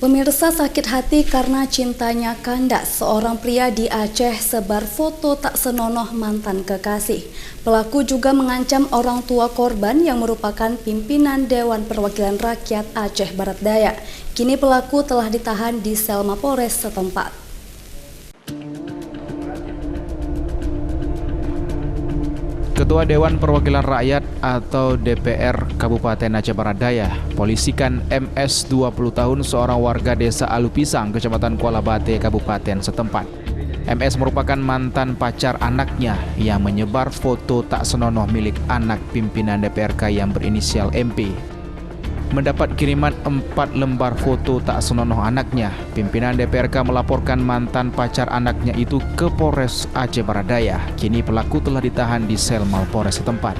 Pemirsa, sakit hati karena cintanya kandas. Seorang pria di Aceh sebar foto tak senonoh mantan kekasih. Pelaku juga mengancam orang tua korban yang merupakan pimpinan Dewan Perwakilan Rakyat Aceh Barat Daya. Kini pelaku telah ditahan di sel Mapolres setempat. Ketua Dewan Perwakilan Rakyat atau DPR Kabupaten Aceh Barat Daya, polisikan MS 20 tahun, seorang warga desa Alupisang, Kecamatan Kuala Bate, Kabupaten setempat. MS merupakan mantan pacar anaknya yang menyebar foto tak senonoh milik anak pimpinan DPRK yang berinisial MP. Mendapat kiriman 4 lembar foto tak senonoh anaknya, pimpinan DPRK melaporkan mantan pacar anaknya itu ke Polres Aceh Barat Daya. Kini pelaku telah ditahan di sel Mapolres setempat.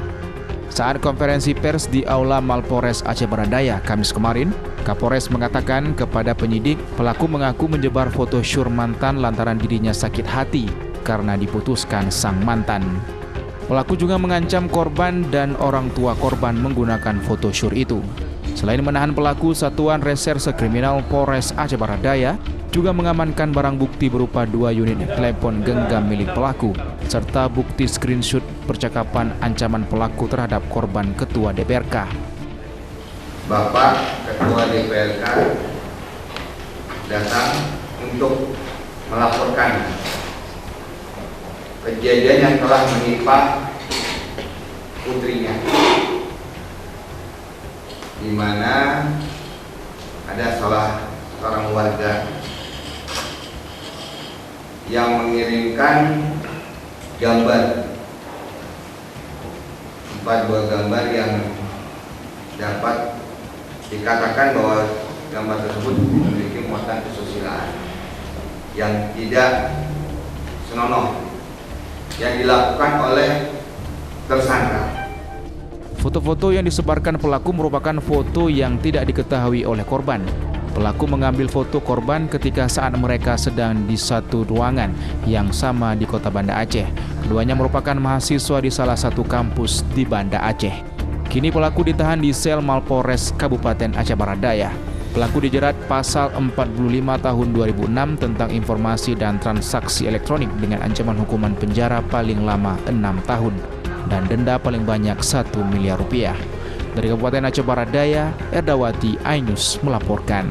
Saat konferensi pers di Aula Mapolres Aceh Barat Daya Kamis kemarin, Kapolres mengatakan kepada penyidik pelaku mengaku menyebar foto syur mantan lantaran dirinya sakit hati karena diputuskan sang mantan. Pelaku juga mengancam korban dan orang tua korban menggunakan foto syur itu. Selain menahan pelaku, Satuan Reserse Kriminal Polres Aceh Barat Daya juga mengamankan barang bukti berupa 2 unit telepon genggam milik pelaku, serta bukti screenshot percakapan ancaman pelaku terhadap korban Ketua DPRK. Bapak Ketua DPRK datang untuk melaporkan kejadian yang telah menimpa putrinya, di mana ada salah seorang warga yang mengirimkan gambar, 4 buah gambar yang dapat dikatakan bahwa gambar tersebut memiliki muatan kesusilaan yang tidak senonoh yang dilakukan oleh tersangka. Foto-foto yang disebarkan pelaku merupakan foto yang tidak diketahui oleh korban. Pelaku mengambil foto korban ketika saat mereka sedang di satu ruangan yang sama di kota Banda Aceh. Keduanya merupakan mahasiswa di salah satu kampus di Banda Aceh. Kini pelaku ditahan di sel Mapolres Kabupaten Aceh Barat Daya. Pelaku dijerat pasal 45 tahun 2006 tentang informasi dan transaksi elektronik dengan ancaman hukuman penjara paling lama 6 tahun. Dan denda paling banyak 1 miliar rupiah. Dari Kabupaten Aceh Barat Daya, Erdawati Ainus melaporkan.